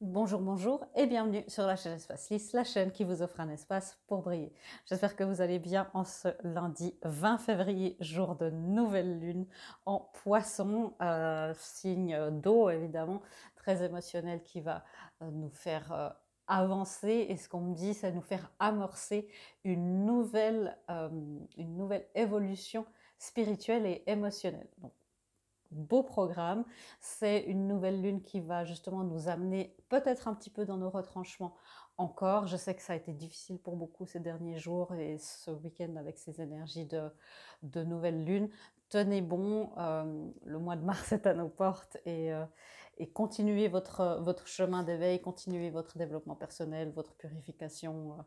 Bonjour, bonjour et bienvenue sur la chaîne Espace Lys, la chaîne qui vous offre un espace pour briller. J'espère que vous allez bien en ce lundi 20 février, jour de nouvelle lune en poisson, signe d'eau évidemment, très émotionnel qui va nous faire avancer et ce qu'on me dit, c'est nous faire amorcer une nouvelle évolution spirituelle et émotionnelle. Donc, beau programme. C'est une nouvelle lune qui va justement nous amener peut-être un petit peu dans nos retranchements encore. Je sais que ça a été difficile pour beaucoup ces derniers jours et ce week-end avec ces énergies de nouvelle lune. Tenez bon, le mois de mars est à nos portes et continuez votre chemin d'éveil, continuez votre développement personnel, votre purification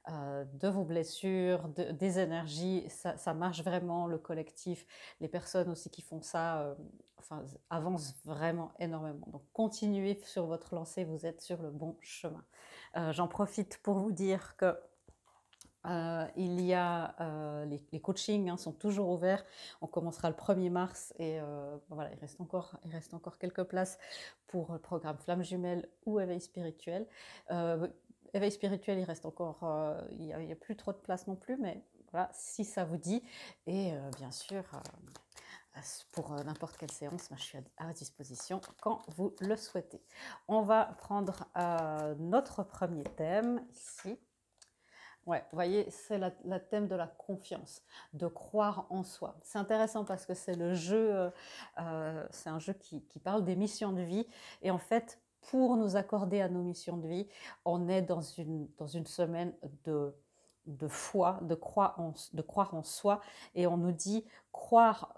de vos blessures, des énergies, ça marche vraiment, le collectif, les personnes aussi qui font ça enfin, avancent vraiment énormément. Donc continuez sur votre lancée, vous êtes sur le bon chemin. J'en profite pour vous dire que il y a les coachings sont toujours ouverts. On commencera le 1er mars et voilà, il reste encore quelques places pour le programme Flamme Jumelle ou Éveil Spirituel. Éveil Spirituel, il reste encore, il n'y a plus trop de place non plus, mais voilà, si ça vous dit. Et bien sûr, pour n'importe quelle séance, je suis à disposition quand vous le souhaitez. On va prendre notre premier thème ici. Ouais, vous voyez, c'est la thème de la confiance, de croire en soi. C'est intéressant parce que c'est le jeu, c'est un jeu qui parle des missions de vie. Et en fait, pour nous accorder à nos missions de vie, on est dans une semaine de foi, de croire en soi. Et on nous dit, crois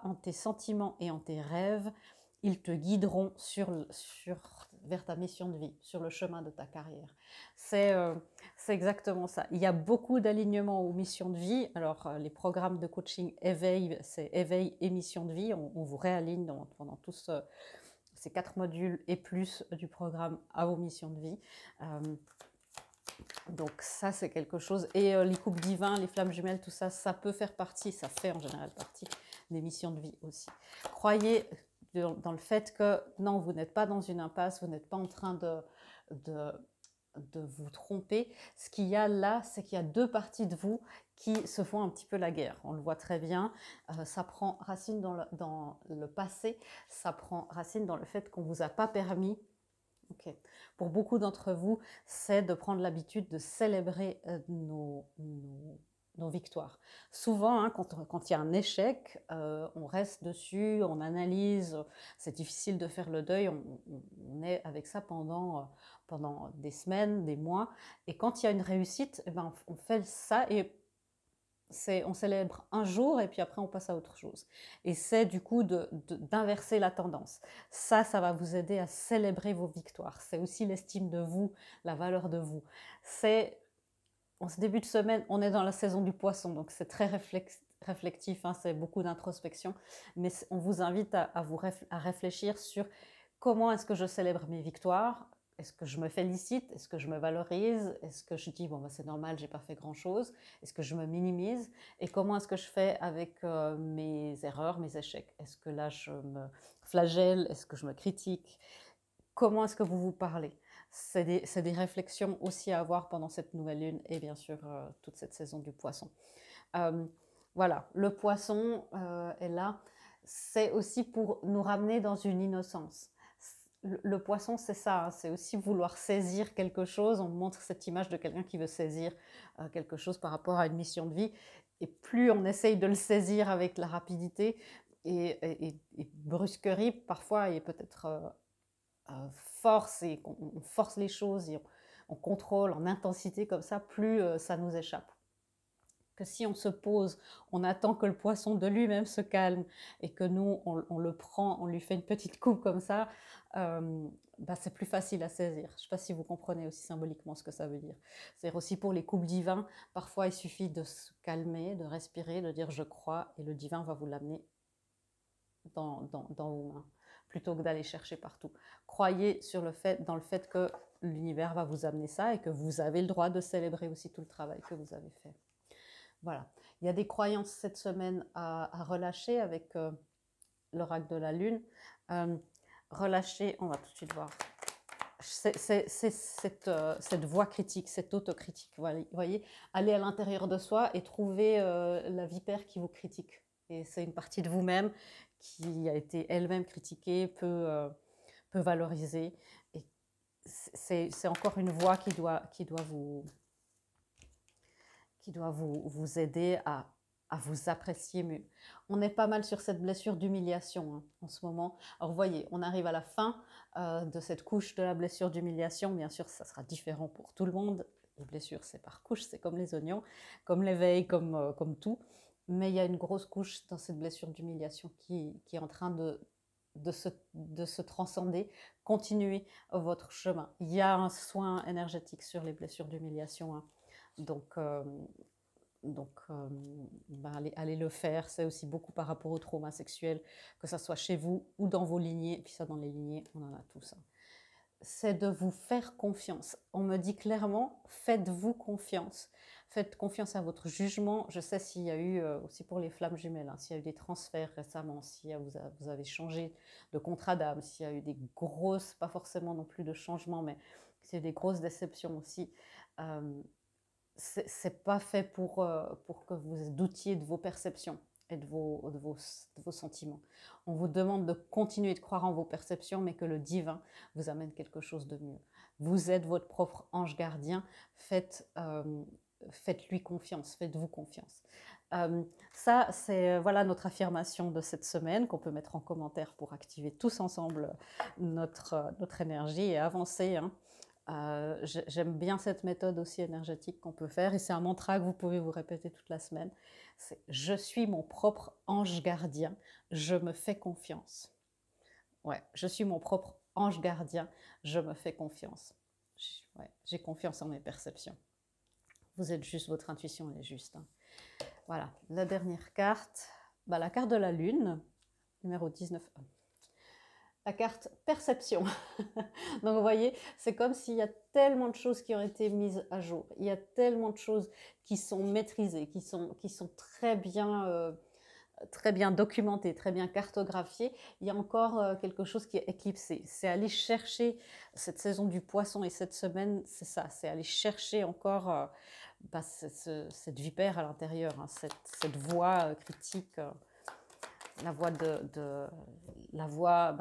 en tes sentiments et en tes rêves. Ils te guideront vers ta mission de vie, sur le chemin de ta carrière. C'est exactement ça. Il y a beaucoup d'alignements aux missions de vie. Alors, les programmes de coaching éveil, c'est éveil et mission de vie. On vous réaligne pendant tous ces 4 modules et plus du programme à vos missions de vie. Donc ça, c'est quelque chose. Et les couples divins, les flammes jumelles, tout ça, ça peut faire partie, ça fait en général partie des missions de vie aussi. Croyez dans le fait que non, vous n'êtes pas dans une impasse, vous n'êtes pas en train de vous tromper. Ce qu'il y a là, c'est qu'il y a deux parties de vous qui se font un petit peu la guerre. On le voit très bien. Ça prend racine dans le passé. Ça prend racine dans le fait qu'on ne vous a pas permis. Okay. Pour beaucoup d'entre vous, c'est de prendre l'habitude de célébrer nos victoires. Souvent, quand il y a un échec, on reste dessus, on analyse, c'est difficile de faire le deuil, on est avec ça pendant des semaines, des mois. Et quand il y a une réussite, eh ben, on fait ça et on célèbre un jour et puis après on passe à autre chose. Et c'est du coup d'inverser la tendance. Ça va vous aider à célébrer vos victoires. C'est aussi l'estime de vous, la valeur de vous. En ce début de semaine, on est dans la saison du poisson, donc c'est très réflectif, c'est beaucoup d'introspection. Mais on vous invite à réfléchir sur comment est-ce que je célèbre mes victoires. Est-ce que je me félicite? Est-ce que je me valorise? Est-ce que je dis, bon, c'est normal, j'ai pas fait grand-chose? Est-ce que je me minimise? Et comment est-ce que je fais avec mes erreurs, mes échecs? Est-ce que là, je me flagelle? Est-ce que je me critique? Comment est-ce que vous vous parlez? C'est des réflexions aussi à avoir pendant cette nouvelle lune et bien sûr toute cette saison du poisson. Voilà, le poisson est là. C'est aussi pour nous ramener dans une innocence. Le poisson, c'est ça, c'est aussi vouloir saisir quelque chose. On montre cette image de quelqu'un qui veut saisir quelque chose par rapport à une mission de vie. Et plus on essaye de le saisir avec la rapidité et brusquerie, parfois, et peut-être force, et on force les choses, et on contrôle en intensité comme ça, plus ça nous échappe. Que si on se pose, on attend que le poisson de lui-même se calme et que nous, on le prend, on lui fait une petite coupe comme ça, c'est plus facile à saisir. Je ne sais pas si vous comprenez aussi symboliquement ce que ça veut dire. C'est aussi pour les couples divins, parfois il suffit de se calmer, de respirer, de dire je crois, et le divin va vous l'amener dans vos mains, plutôt que d'aller chercher partout. Croyez dans le fait que l'univers va vous amener ça et que vous avez le droit de célébrer aussi tout le travail que vous avez fait. Voilà. Il y a des croyances cette semaine à relâcher avec l'oracle de la Lune. Relâcher, on va tout de suite voir c'est cette voix critique, cette autocritique. Voilà, vous voyez, aller à l'intérieur de soi et trouver la vipère qui vous critique. Et c'est une partie de vous-même qui a été elle-même critiquée, peu valorisée. Et c'est encore une voix qui doit vous aider à vous apprécier mieux. On est pas mal sur cette blessure d'humiliation hein, en ce moment. Alors vous voyez, on arrive à la fin de cette couche de la blessure d'humiliation. Bien sûr, ça sera différent pour tout le monde. Les blessures, c'est par couche, c'est comme les oignons, comme l'éveil, comme tout. Mais il y a une grosse couche dans cette blessure d'humiliation qui est en train de se transcender. Continuez votre chemin. Il y a un soin énergétique sur les blessures d'humiliation. Hein. Donc, allez le faire. C'est aussi beaucoup par rapport au trauma sexuel, que ça soit chez vous ou dans vos lignées. Et puis ça, dans les lignées, on en a tous. Hein. C'est de vous faire confiance. On me dit clairement, faites-vous confiance. Faites confiance à votre jugement. Je sais s'il y a eu, aussi pour les flammes jumelles, hein, s'il y a eu des transferts récemment, si vous avez changé de contrat d'âme, s'il y a eu des grosses, pas forcément non plus de changements, mais s'il y a eu des grosses déceptions aussi, c'est pas fait pour que vous doutiez de vos perceptions et de vos sentiments. On vous demande de continuer de croire en vos perceptions, mais que le divin vous amène quelque chose de mieux. Vous êtes votre propre ange gardien, faites-lui confiance, faites-vous confiance. Ça, c'est voilà notre affirmation de cette semaine qu'on peut mettre en commentaire pour activer tous ensemble notre énergie et avancer. Hein. J'aime bien cette méthode aussi énergétique qu'on peut faire et c'est un mantra que vous pouvez vous répéter toute la semaine. C'est « Je suis mon propre ange gardien, je me fais confiance ». Ouais, je suis mon propre ange gardien, je me fais confiance. Ouais, j'ai confiance en mes perceptions. Vous êtes juste, votre intuition elle est juste. Hein. Voilà, la dernière carte, la carte de la lune, numéro 19. La carte perception. Donc vous voyez, c'est comme s'il y a tellement de choses qui ont été mises à jour. Il y a tellement de choses qui sont maîtrisées, qui sont très bien documentées, très bien cartographiées. Il y a encore quelque chose qui est éclipsé. C'est aller chercher cette saison du poisson et cette semaine, c'est ça, c'est aller chercher encore cette vipère à l'intérieur, hein, cette voix critique. La voix,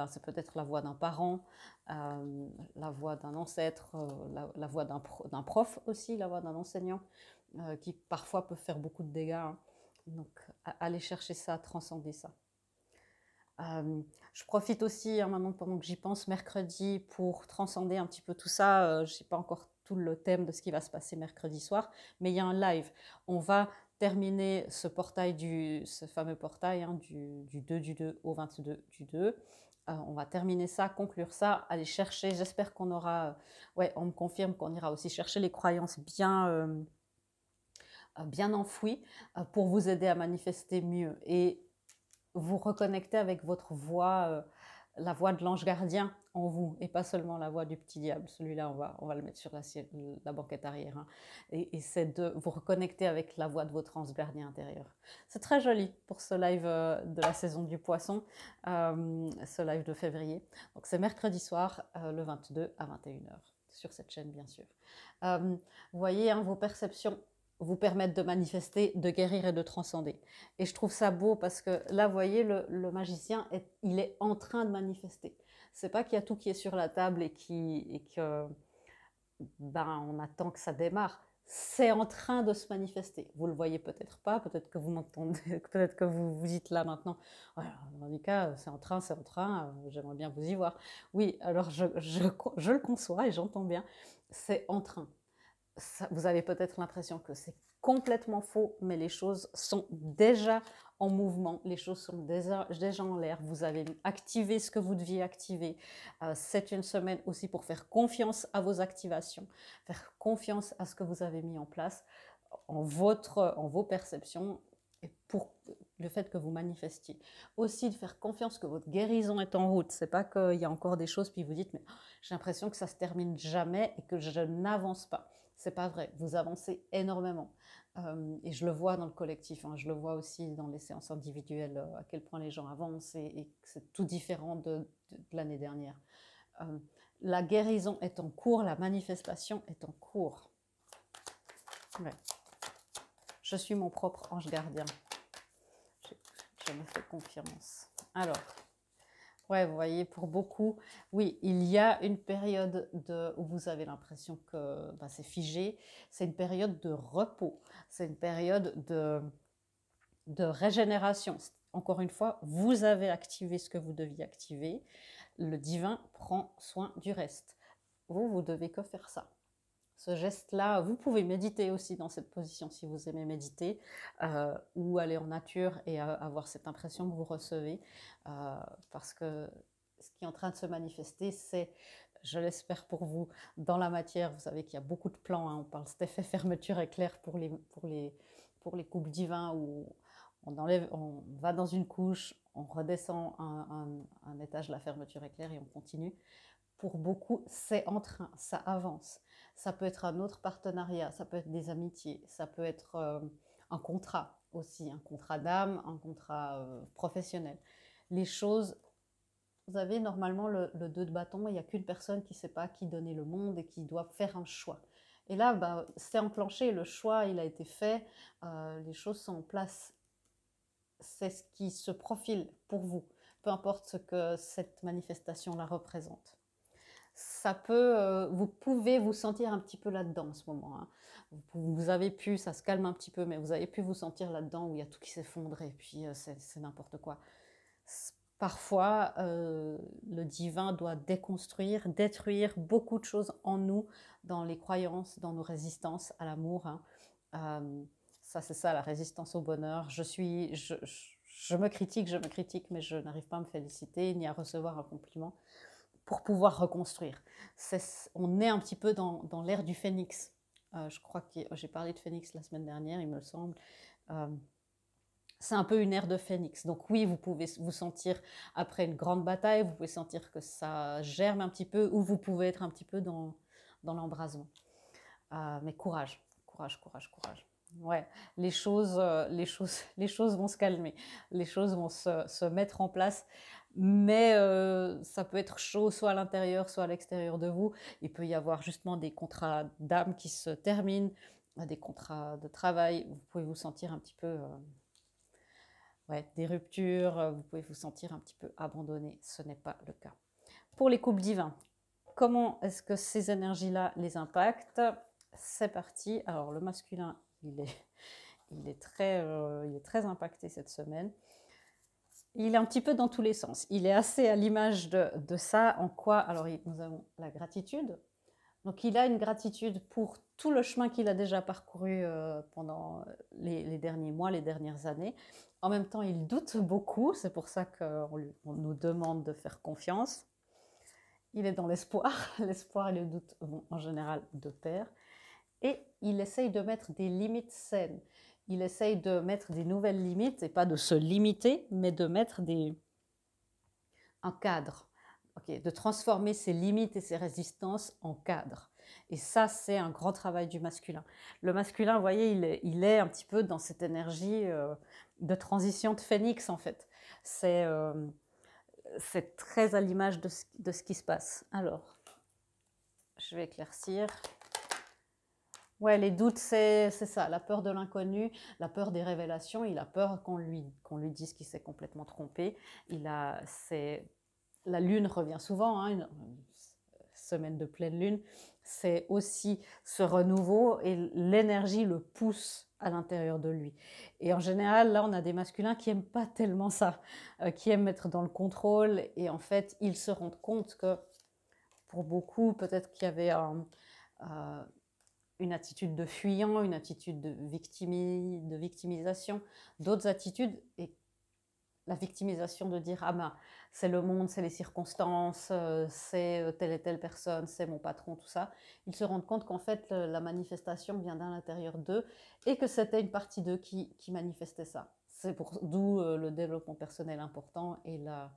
c'est peut-être la voix d'un parent, la voix d'un ancêtre, la voix d'un prof aussi, la voix d'un enseignant, qui parfois peut faire beaucoup de dégâts. Hein. Donc, allez chercher ça, transcender ça. Je profite aussi, hein, maintenant pendant que j'y pense, mercredi, pour transcender un petit peu tout ça. Je n'ai pas encore tout le thème de ce qui va se passer mercredi soir, mais il y a un live. On va terminer ce fameux portail hein, du 2/2 au 22/2. On va terminer ça, conclure ça, aller chercher. J'espère qu'on aura... on me confirme qu'on ira aussi chercher les croyances bien enfouies pour vous aider à manifester mieux. Et vous reconnecter avec votre voix, la voix de l'ange gardien en vous, et pas seulement la voix du petit diable. Celui-là, on va le mettre sur la banquette arrière. Hein. Et c'est de vous reconnecter avec la voix de votre ange gardien intérieur. C'est très joli pour ce live de la saison du poisson, ce live de février. Donc c'est mercredi soir, le 22 à 21h, sur cette chaîne bien sûr. Vous voyez, hein, vos perceptions vous permettre de manifester, de guérir et de transcender. Et je trouve ça beau parce que là, vous voyez, le magicien, il est en train de manifester. C'est pas qu'il y a tout qui est sur la table et que on attend que ça démarre. C'est en train de se manifester. Vous le voyez peut-être pas, peut-être que vous m'entendez, peut-être que vous dites là maintenant, voilà, dans les cas, c'est en train, j'aimerais bien vous y voir. Oui, alors je le conçois et j'entends bien, c'est en train. Vous avez peut-être l'impression que c'est complètement faux, mais les choses sont déjà en mouvement, les choses sont déjà en l'air. Vous avez activé ce que vous deviez activer. C'est une semaine aussi pour faire confiance à vos activations, faire confiance à ce que vous avez mis en place, en vos perceptions, et pour le fait que vous manifestiez. Aussi de faire confiance que votre guérison est en route. C'est pas qu'il y a encore des choses, puis vous dites, mais j'ai l'impression que ça se termine jamais et que je n'avance pas. C'est pas vrai, vous avancez énormément. Et je le vois dans le collectif, hein, je le vois aussi dans les séances individuelles, à quel point les gens avancent et que c'est tout différent de l'année dernière. La guérison est en cours, la manifestation est en cours. Ouais. Je suis mon propre ange gardien. Je me fais confiance. Alors, ouais, vous voyez, pour beaucoup, oui, il y a une période où vous avez l'impression que bah, c'est figé. C'est une période de repos. C'est une période de régénération. Encore une fois, vous avez activé ce que vous deviez activer. Le divin prend soin du reste. Vous devez que faire ça. Ce geste-là, vous pouvez méditer aussi dans cette position si vous aimez méditer, ou aller en nature et avoir cette impression que vous recevez, parce que ce qui est en train de se manifester, c'est, je l'espère pour vous, dans la matière. Vous savez qu'il y a beaucoup de plans, hein, on parle cet effet fermeture éclair pour les couples divins où on va dans une couche, on redescend un étage, la fermeture éclair et on continue. Pour beaucoup, c'est en train, ça avance. Ça peut être un autre partenariat, ça peut être des amitiés, ça peut être un contrat aussi, un contrat d'âme, un contrat professionnel. Les choses, vous avez normalement le 2 de bâton, il n'y a qu'une personne qui ne sait pas à qui donner le monde et qui doit faire un choix. Et là, bah, c'est enclenché, le choix, il a été fait, les choses sont en place. C'est ce qui se profile pour vous, peu importe ce que cette manifestation-là représente. Ça peut, vous pouvez vous sentir un petit peu là-dedans en ce moment, hein. Vous avez pu, ça se calme un petit peu, mais vous avez pu vous sentir là-dedans où il y a tout qui s'effondre et puis c'est n'importe quoi. Parfois, le divin doit déconstruire, détruire beaucoup de choses en nous, dans les croyances, dans nos résistances à l'amour, hein. Ça, c'est ça, la résistance au bonheur. Je me critique, mais je n'arrive pas à me féliciter ni à recevoir un compliment pour pouvoir reconstruire. On est un petit peu dans l'ère du phénix. Je crois que j'ai parlé de phénix la semaine dernière, il me semble. C'est un peu une ère de phénix. Donc oui, vous pouvez vous sentir, après une grande bataille, vous pouvez sentir que ça germe un petit peu, ou vous pouvez être un petit peu dans l'embrasement. Mais courage, courage, courage, courage. Ouais, les choses vont se calmer, les choses vont se mettre en place, mais ça peut être chaud soit à l'intérieur, soit à l'extérieur de vous. Il peut y avoir justement des contrats d'âme qui se terminent, des contrats de travail. Vous pouvez vous sentir un petit peu, ouais, des ruptures, vous pouvez vous sentir un petit peu abandonné. Ce n'est pas le cas. Pour les couples divins, comment est-ce que ces énergies-là les impactent? C'est parti. Alors le masculin, il est très impacté cette semaine. Il est un petit peu dans tous les sens. Il est assez à l'image de ça. En quoi? Alors nous avons la gratitude. Donc il a une gratitude pour tout le chemin qu'il a déjà parcouru pendant les derniers mois, les dernières années. En même temps, il doute beaucoup. C'est pour ça qu'on nous demande de faire confiance. Il est dans l'espoir. L'espoir et le doute vont en général de pair. Et il essaye de mettre des limites saines. Il essaye de mettre des nouvelles limites, et pas de se limiter, mais de mettre un cadre. Okay, de transformer ses limites et ses résistances en cadre. Et ça, c'est un grand travail du masculin. Le masculin, vous voyez, il est un petit peu dans cette énergie de transition de phénix, en fait. C'est très à l'image de ce qui se passe. Alors, je vais éclaircir. Ouais, les doutes, c'est ça, la peur de l'inconnu, la peur des révélations. Il a peur qu'on lui dise qu'il s'est complètement trompé. La lune revient souvent, hein, une semaine de pleine lune. C'est aussi ce renouveau et l'énergie le pousse à l'intérieur de lui. Et en général, là, on a des masculins qui n'aiment pas tellement ça, qui aiment être dans le contrôle. Et en fait, ils se rendent compte que pour beaucoup, peut-être qu'il y avait une attitude de fuyant, une attitude de victimisation, d'autres attitudes, et la victimisation de dire « Ah ben, c'est le monde, c'est les circonstances, c'est telle et telle personne, c'est mon patron, tout ça », ils se rendent compte qu'en fait, la manifestation vient d'un l'intérieur d'eux et que c'était une partie d'eux qui manifestait ça. C'est d'où le développement personnel important et la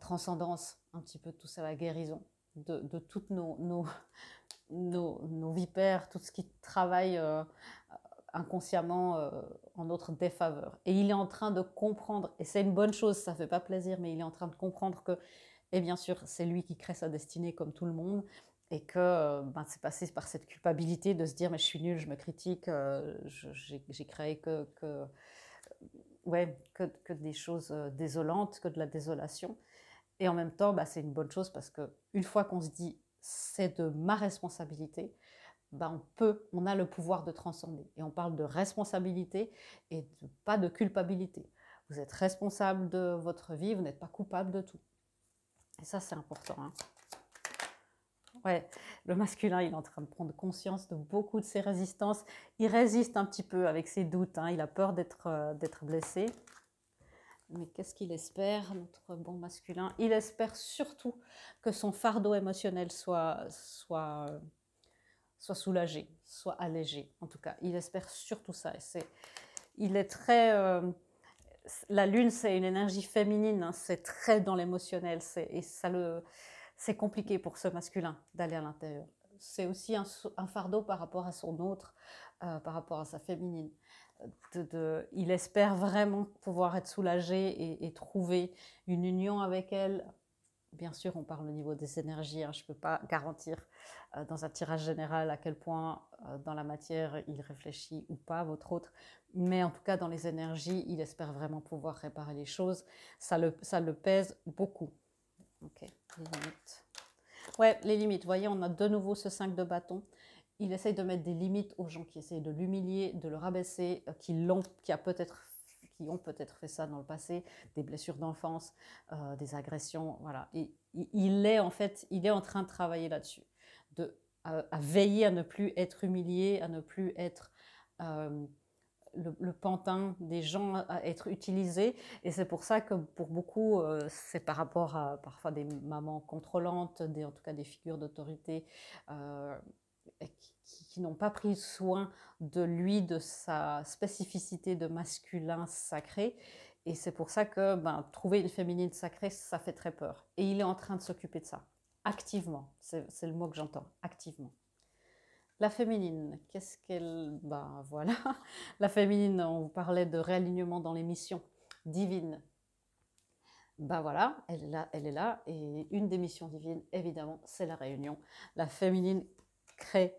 transcendance, un petit peu de tout ça, la guérison de toutes nos vipères, tout ce qui travaille inconsciemment en notre défaveur. Et il est en train de comprendre, et c'est une bonne chose, ça ne fait pas plaisir, mais il est en train de comprendre que Et bien sûr, c'est lui qui crée sa destinée comme tout le monde. Et que c'est passé par cette culpabilité de se dire mais je suis nulle, je me critique, j'ai créé ouais, que des choses désolantes, que de la désolation. Et en même temps, c'est une bonne chose parce que une fois qu'on se dit c'est de ma responsabilité, on a le pouvoir de transcender. Et on parle de responsabilité et pas de culpabilité. Vous êtes responsable de votre vie, vous n'êtes pas coupable de tout. Et ça, c'est important. Hein. Ouais, le masculin, il est en train de prendre conscience de beaucoup de ses résistances. Il résiste un petit peu avec ses doutes. Hein. Il a peur d'être blessé. Mais qu'est-ce qu'il espère, notre bon masculin? Il espère surtout que son fardeau émotionnel soit soulagé, soit allégé. En tout cas, il espère surtout ça. Il est très... la lune, c'est une énergie féminine. Hein. C'est très dans l'émotionnel. C'est compliqué pour ce masculin d'aller à l'intérieur. C'est aussi un fardeau par rapport à son autre, par rapport à sa féminine. Il espère vraiment pouvoir être soulagé et trouver une union avec elle. Bien sûr, on parle au niveau des énergies. Hein, je ne peux pas garantir dans un tirage général à quel point dans la matière il réfléchit ou pas, votre autre. Mais en tout cas, dans les énergies, il espère vraiment pouvoir réparer les choses. Ça le pèse beaucoup. Ok, les limites. Ouais, les limites. Vous voyez, on a de nouveau ce 5 de bâton. Il essaye de mettre des limites aux gens qui essayent de l'humilier, de le rabaisser, qui ont peut-être fait ça dans le passé, des blessures d'enfance, des agressions, voilà. Et il est en train de travailler là-dessus, à veiller à ne plus être humilié, à ne plus être le pantin des gens à être utilisés. Et c'est pour ça que pour beaucoup, c'est par rapport à parfois des mamans contrôlantes, en tout cas des figures d'autorité qui n'ont pas pris soin de lui, de sa spécificité de masculin sacré. Et c'est pour ça que trouver une féminine sacrée, ça fait très peur. Et il est en train de s'occuper de ça, activement. C'est le mot que j'entends, activement. La féminine, qu'est-ce qu'elle... voilà. La féminine, on vous parlait de réalignement dans les missions divines. Voilà, elle est là. Et une des missions divines, évidemment, c'est la réunion. La féminine crée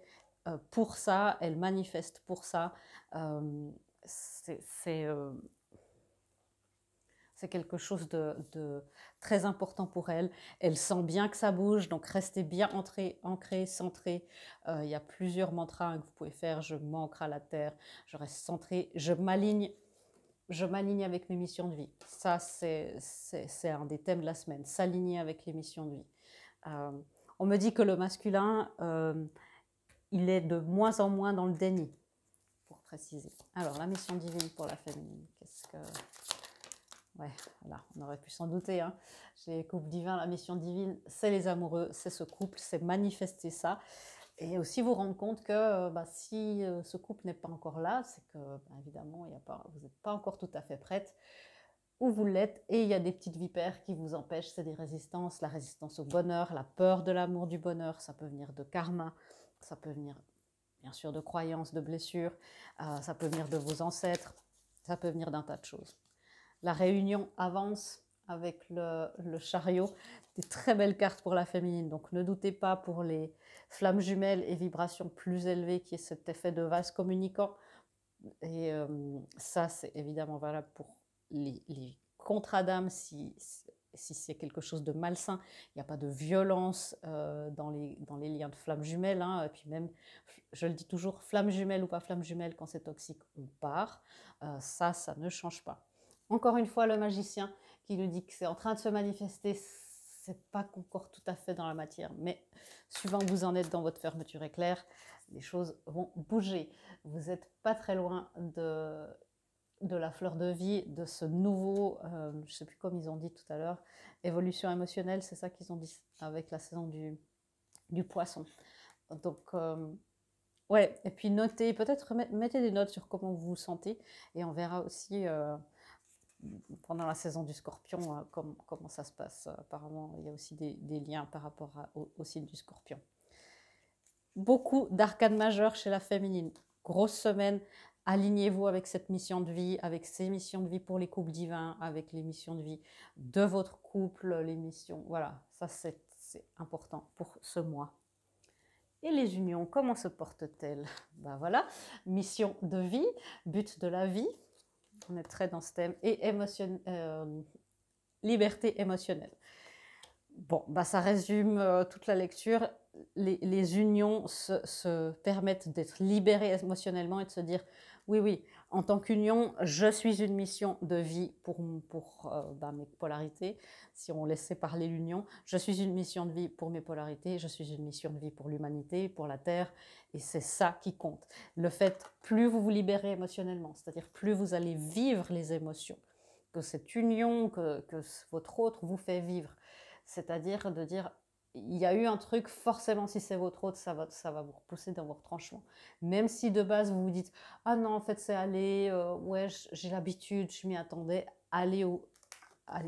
pour ça, elle manifeste pour ça. C'est quelque chose de très important pour elle. Elle sent bien que ça bouge, donc restez bien ancré, centré. Il y a plusieurs mantras que vous pouvez faire. Je m'ancre à la terre, je reste centré, je m'aligne avec mes missions de vie. Ça, c'est un des thèmes de la semaine, s'aligner avec les missions de vie. On me dit que le masculin, il est de moins en moins dans le déni, pour préciser. Alors, la mission divine pour la féminine, qu'est-ce que... Ouais, voilà, on aurait pu s'en douter. Hein. Chez Couple Divin, la mission divine, c'est les amoureux, c'est ce couple, c'est manifester ça. Et aussi vous rendre compte que si ce couple n'est pas encore là, c'est que, évidemment, vous n'êtes pas encore tout à fait prête, ou vous l'êtes, et il y a des petites vipères qui vous empêchent, c'est des résistances, la résistance au bonheur, la peur de l'amour du bonheur, ça peut venir de karma, ça peut venir, bien sûr, de croyances, de blessures, ça peut venir de vos ancêtres, ça peut venir d'un tas de choses. La réunion avance avec le chariot, des très belles cartes pour la féminine. Donc ne doutez pas pour les flammes jumelles et vibrations plus élevées qui est cet effet de vase communicant. Et ça, c'est évidemment valable pour les contrats d'âme si c'est quelque chose de malsain. Il n'y a pas de violence dans les liens de flammes jumelles. Hein. Et puis même, je le dis toujours, flamme jumelle ou pas flamme jumelle, quand c'est toxique, on part. Ça ne change pas. Encore une fois, le magicien qui nous dit que c'est en train de se manifester, c'est pas encore tout à fait dans la matière, mais suivant où vous en êtes dans votre fermeture éclair, les choses vont bouger. Vous n'êtes pas très loin de la fleur de vie, de ce nouveau, je ne sais plus comme ils ont dit tout à l'heure, évolution émotionnelle, c'est ça qu'ils ont dit avec la saison du poisson. Donc, ouais, et puis notez, peut-être mettez des notes sur comment vous vous sentez, et on verra aussi pendant la saison du Scorpion comment ça se passe. Apparemment, il y a aussi des liens par rapport au signe du Scorpion. Beaucoup d'arcanes majeures chez la féminine. Grosse semaine Alignez-vous avec cette mission de vie, avec ces missions de vie pour les couples divins, avec les missions de vie de votre couple, les missions, voilà, ça c'est important pour ce mois. Et les unions, comment se portent-elles? Ben voilà, mission de vie, but de la vie, on est très dans ce thème, et liberté émotionnelle. Bon, bah ça résume toute la lecture. Les unions se permettent d'être libérées émotionnellement et de se dire, oui, en tant qu'union, je suis une mission de vie pour mes polarités. Si on laissait parler l'union, je suis une mission de vie pour mes polarités, je suis une mission de vie pour l'humanité, pour la Terre, et c'est ça qui compte. Le fait, plus vous vous libérez émotionnellement, c'est-à-dire plus vous allez vivre les émotions, que cette union, que votre autre vous fait vivre. C'est-à-dire de dire, il y a eu un truc, forcément si c'est votre autre, ça va vous repousser dans vos retranchements. Même si de base vous vous dites, ah non, en fait c'est aller, ouais, j'ai l'habitude, je m'y attendais, allez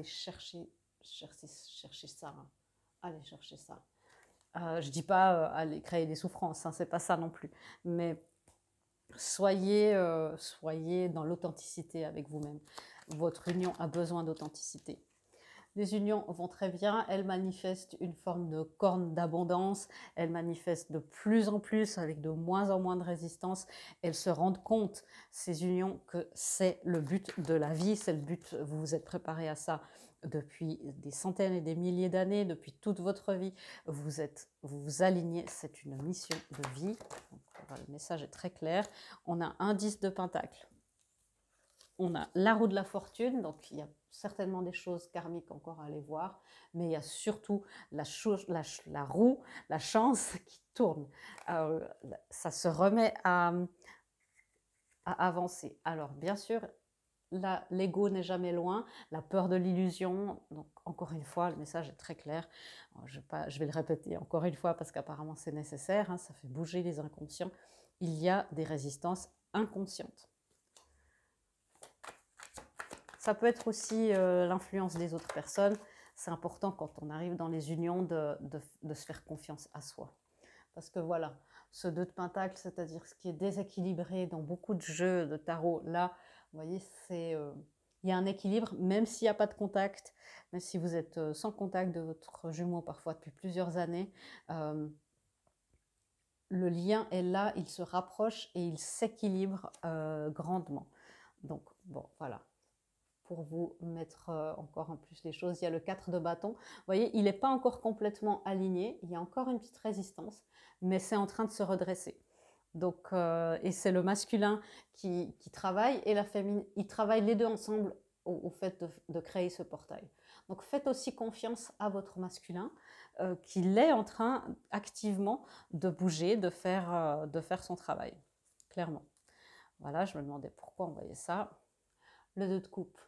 chercher ça. Hein. Allez chercher ça. Je dis pas aller créer des souffrances, hein, c'est pas ça non plus. Mais soyez dans l'authenticité avec vous-même. Votre union a besoin d'authenticité. Les unions vont très bien, elles manifestent une forme de corne d'abondance, elles manifestent de plus en plus avec de moins en moins de résistance, elles se rendent compte, ces unions, que c'est le but de la vie, c'est le but, vous vous êtes préparé à ça depuis des centaines et des milliers d'années, depuis toute votre vie, vous vous alignez, c'est une mission de vie. Donc, voilà, le message est très clair. On a un 10 de pentacle. On a la roue de la fortune, donc il y a certainement des choses karmiques encore à aller voir, mais il y a surtout la roue, la chance qui tourne. Ça se remet à avancer. Alors bien sûr, l'ego n'est jamais loin, la peur de l'illusion, donc encore une fois, le message est très clair. Je vais le répéter encore une fois parce qu'apparemment c'est nécessaire, hein, ça fait bouger les inconscients. Il y a des résistances inconscientes. Ça peut être aussi l'influence des autres personnes. C'est important quand on arrive dans les unions de se faire confiance à soi. Parce que voilà, ce 2 de pentacle, c'est-à-dire ce qui est déséquilibré dans beaucoup de jeux de tarot, là, vous voyez, il y a un équilibre, même s'il n'y a pas de contact, même si vous êtes sans contact de votre jumeau parfois depuis plusieurs années, le lien est là, il se rapproche et il s'équilibre grandement. Donc, bon, voilà. Pour vous mettre encore en plus les choses, il y a le 4 de bâton. Vous voyez, il n'est pas encore complètement aligné, il y a encore une petite résistance, mais c'est en train de se redresser. Donc, et c'est le masculin qui travaille et la féminine, ils travaillent les deux ensemble au fait de créer ce portail. Donc faites aussi confiance à votre masculin qu'il est en train activement de bouger, de faire son travail, clairement. Voilà, je me demandais pourquoi on voyait ça. Le 2 de coupe.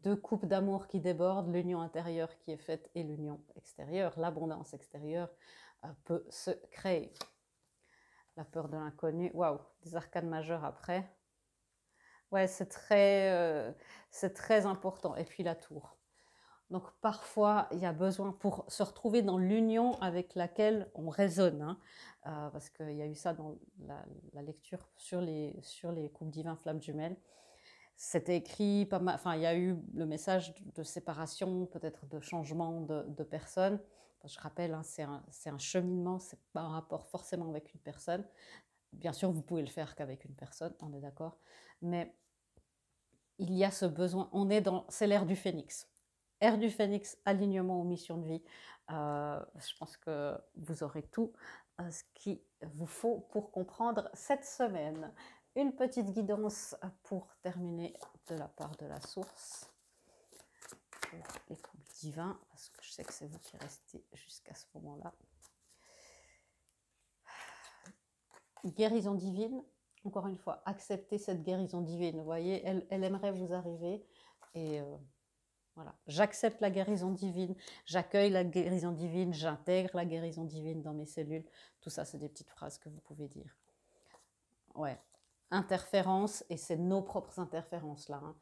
2 coupes d'amour qui débordent, l'union intérieure qui est faite et l'union extérieure, l'abondance extérieure peut se créer. La peur de l'inconnu, waouh, des arcanes majeures après. Ouais, c'est très important. Et puis la tour. Donc parfois, il y a besoin pour se retrouver dans l'union avec laquelle on résonne, hein, parce qu'il y a eu ça dans la lecture sur les couples divins flammes jumelles. C'était écrit pas mal, enfin il y a eu le message de séparation, peut-être de changement de personne. Je rappelle, hein, c'est un cheminement, c'est pas un rapport forcément avec une personne. Bien sûr, vous pouvez le faire qu'avec une personne, on est d'accord. Mais il y a ce besoin, c'est l'ère du phénix. Ère du phénix, alignement aux missions de vie. Je pense que vous aurez tout ce qu'il vous faut pour comprendre cette semaine. Une petite guidance pour terminer de la part de la source pour les couples divins, parce que je sais que c'est vous qui restez jusqu'à ce moment-là. Guérison divine, encore une fois, acceptez cette guérison divine. Vous voyez, elle aimerait vous arriver et voilà. J'accepte la guérison divine, j'accueille la guérison divine, j'intègre la guérison divine dans mes cellules. Tout ça, c'est des petites phrases que vous pouvez dire. Ouais. Interférences, et c'est nos propres interférences là. Hein.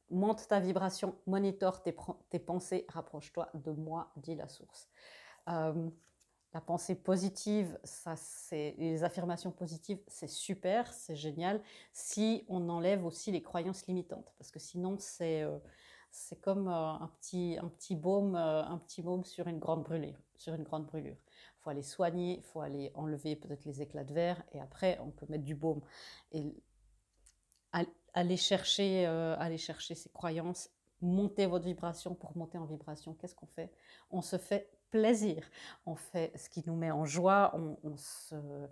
Monte ta vibration, monitore tes pensées, rapproche-toi de moi, dit la source. La pensée positive, ça, les affirmations positives, c'est super, c'est génial, si on enlève aussi les croyances limitantes. Parce que sinon, c'est comme un petit baume sur une grande brûlure. Il faut aller soigner, il faut aller enlever peut-être les éclats de verre, et après, on peut mettre du baume. Et aller chercher ces croyances, monter votre vibration. Pour monter en vibration, qu'est-ce qu'on fait? On se fait plaisir, on fait ce qui nous met en joie, on se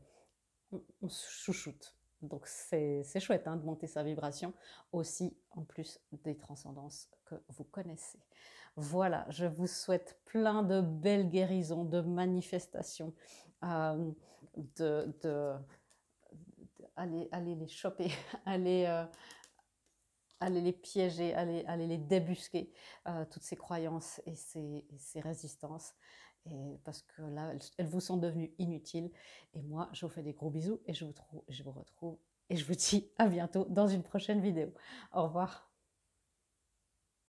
chouchoute. Donc c'est chouette de monter sa vibration aussi, en plus des transcendances que vous connaissez. Voilà, je vous souhaite plein de belles guérisons, de manifestations, allez les choper, allez les piéger, allez les débusquer, toutes ces croyances et ces résistances, parce que là, elles vous sont devenues inutiles. Et moi, je vous fais des gros bisous et je vous retrouve et je vous dis à bientôt dans une prochaine vidéo. Au revoir.